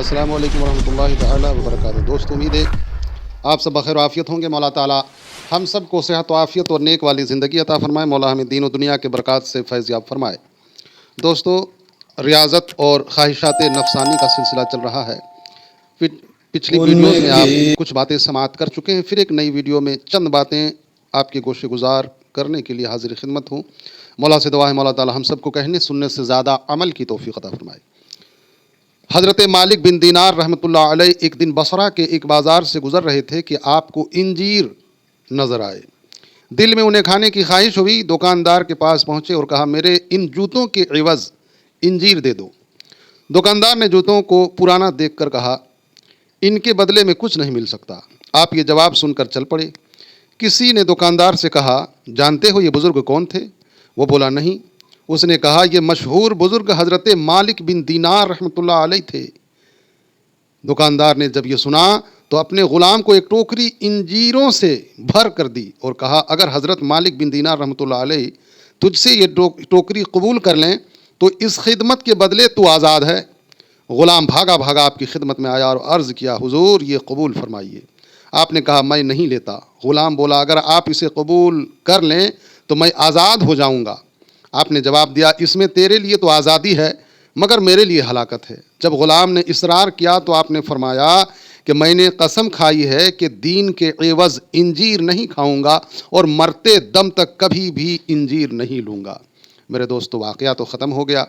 السلام علیکم ورحمۃ اللہ تعالیٰ وبرکاتہ۔ دوست، امید ہے آپ سب بخیر و عافیت ہوں گے۔ مولا تعالیٰ ہم سب کو صحت و عافیت اور نیک والی زندگی عطا فرمائے۔ مولا ہمیں دین و دنیا کے برکات سے فیض یاب فرمائے۔ دوستو، ریاضت اور خواہشات نفسانی کا سلسلہ چل رہا ہے۔ پچھلی ویڈیوز میں آپ کچھ باتیں سماعت کر چکے ہیں، پھر ایک نئی ویڈیو میں چند باتیں آپ کے گوشے گزار کرنے کے لیے حاضر خدمت ہوں۔ مولا سے دعا ہے مولا تعالیٰ ہم سب کو کہنے سننے سے زیادہ عمل کی توفیق عطا فرمائے۔ حضرت مالک بن دینار رحمۃ اللہ علیہ ایک دن بصرہ کے ایک بازار سے گزر رہے تھے کہ آپ کو انجیر نظر آئے۔ دل میں انہیں کھانے کی خواہش ہوئی۔ دکاندار کے پاس پہنچے اور کہا، میرے ان جوتوں کے عوض انجیر دے دو۔ دکاندار نے جوتوں کو پرانا دیکھ کر کہا، ان کے بدلے میں کچھ نہیں مل سکتا۔ آپ یہ جواب سن کر چل پڑے۔ کسی نے دکاندار سے کہا، جانتے ہو یہ بزرگ کون تھے؟ وہ بولا، نہیں۔ اس نے کہا، یہ مشہور بزرگ حضرت مالک بن دینار رحمۃ اللہ علیہ تھے۔ دکاندار نے جب یہ سنا تو اپنے غلام کو ایک ٹوکری انجیروں سے بھر کر دی اور کہا، اگر حضرت مالک بن دینار رحمۃ اللہ علیہ تجھ سے یہ ٹوکری قبول کر لیں تو اس خدمت کے بدلے تو آزاد ہے۔ غلام بھاگا بھاگا آپ کی خدمت میں آیا اور عرض کیا، حضور یہ قبول فرمائیے۔ آپ نے کہا، میں نہیں لیتا۔ غلام بولا، اگر آپ اسے قبول کر لیں تو میں آزاد ہو جاؤں گا۔ آپ نے جواب دیا، اس میں تیرے لیے تو آزادی ہے مگر میرے لیے ہلاکت ہے۔ جب غلام نے اصرار کیا تو آپ نے فرمایا کہ میں نے قسم کھائی ہے کہ دین کے عوض انجیر نہیں کھاؤں گا اور مرتے دم تک کبھی بھی انجیر نہیں لوں گا۔ میرے دوستو، واقعہ تو ختم ہو گیا،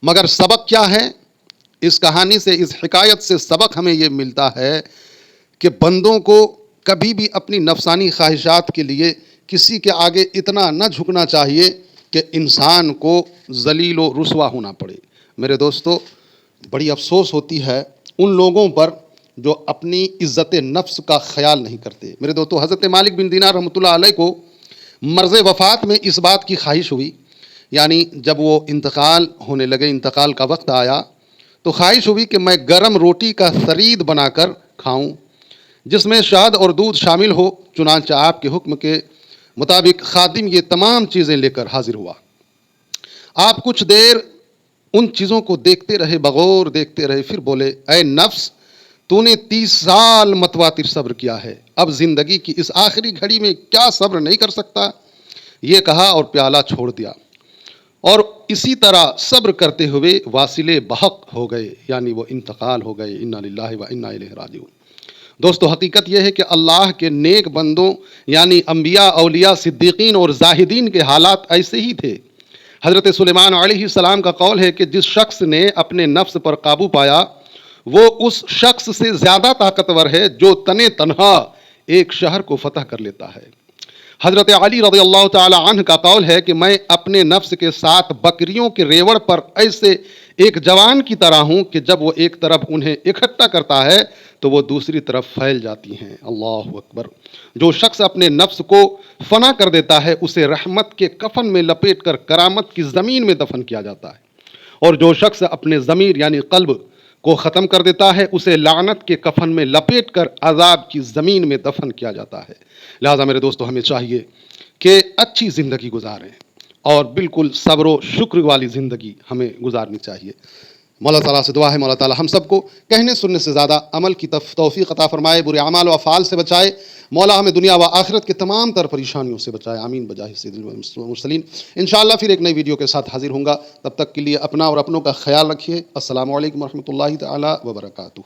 مگر سبق کیا ہے؟ اس کہانی سے، اس حکایت سے سبق ہمیں یہ ملتا ہے کہ بندوں کو کبھی بھی اپنی نفسانی خواہشات کے لیے کسی کے آگے اتنا نہ جھکنا چاہیے کہ انسان کو ذلیل و رسوا ہونا پڑے۔ میرے دوستو، بڑی افسوس ہوتی ہے ان لوگوں پر جو اپنی عزت نفس کا خیال نہیں کرتے۔ میرے دوستو، حضرت مالک بن دینار رحمۃ اللہ علیہ کو مرض وفات میں اس بات کی خواہش ہوئی، یعنی جب وہ انتقال ہونے لگے، انتقال کا وقت آیا تو خواہش ہوئی کہ میں گرم روٹی کا ثرید بنا کر کھاؤں جس میں شہد اور دودھ شامل ہو۔ چنانچہ آپ کے حکم کے مطابق خادم یہ تمام چیزیں لے کر حاضر ہوا۔ آپ کچھ دیر ان چیزوں کو دیکھتے رہے، بغور دیکھتے رہے، پھر بولے، اے نفس، تو نے 30 سال متواتر صبر کیا ہے، اب زندگی کی اس آخری گھڑی میں کیا صبر نہیں کر سکتا؟ یہ کہا اور پیالہ چھوڑ دیا، اور اسی طرح صبر کرتے ہوئے واصل بحق ہو گئے، یعنی وہ انتقال ہو گئے۔ انا للہ و انا الیہ راجعون۔ دوستو، حقیقت یہ ہے کہ اللہ کے نیک بندوں یعنی انبیاء، اولیاء، صدیقین اور زاہدین کے حالات ایسے ہی تھے۔ حضرت سلیمان علیہ السلام کا قول ہے کہ جس شخص نے اپنے نفس پر قابو پایا وہ اس شخص سے زیادہ طاقتور ہے جو تنے تنہا ایک شہر کو فتح کر لیتا ہے۔ حضرت علی رضی اللہ تعالی عنہ کا قول ہے کہ میں اپنے نفس کے ساتھ بکریوں کے ریوڑ پر ایسے ایک جوان کی طرح ہوں کہ جب وہ ایک طرف انہیں اکٹھا کرتا ہے تو وہ دوسری طرف پھیل جاتی ہیں۔ اللہ اکبر۔ جو شخص اپنے نفس کو فنا کر دیتا ہے اسے رحمت کے کفن میں لپیٹ کر کرامت کی زمین میں دفن کیا جاتا ہے، اور جو شخص اپنے ضمیر یعنی قلب کو ختم کر دیتا ہے اسے لعنت کے کفن میں لپیٹ کر عذاب کی زمین میں دفن کیا جاتا ہے۔ لہٰذا میرے دوستو، ہمیں چاہیے کہ اچھی زندگی گزاریں اور بالکل صبر و شکر والی زندگی ہمیں گزارنی چاہیے۔ مولا تعالیٰ سے دعا ہے مولا تعالیٰ ہم سب کو کہنے سننے سے زیادہ عمل کی توفیق عطا فرمائے، برے اعمال و افعال سے بچائے۔ مولا ہمیں دنیا و آخرت کے تمام تر پریشانیوں سے بچائے، آمین بجاہ سید المرسلین۔ انشاءاللہ پھر ایک نئی ویڈیو کے ساتھ حاضر ہوں گا، تب تک کے لیے اپنا اور اپنوں کا خیال رکھیے۔ السلام علیکم ورحمۃ اللہ تعالیٰ وبرکاتہ۔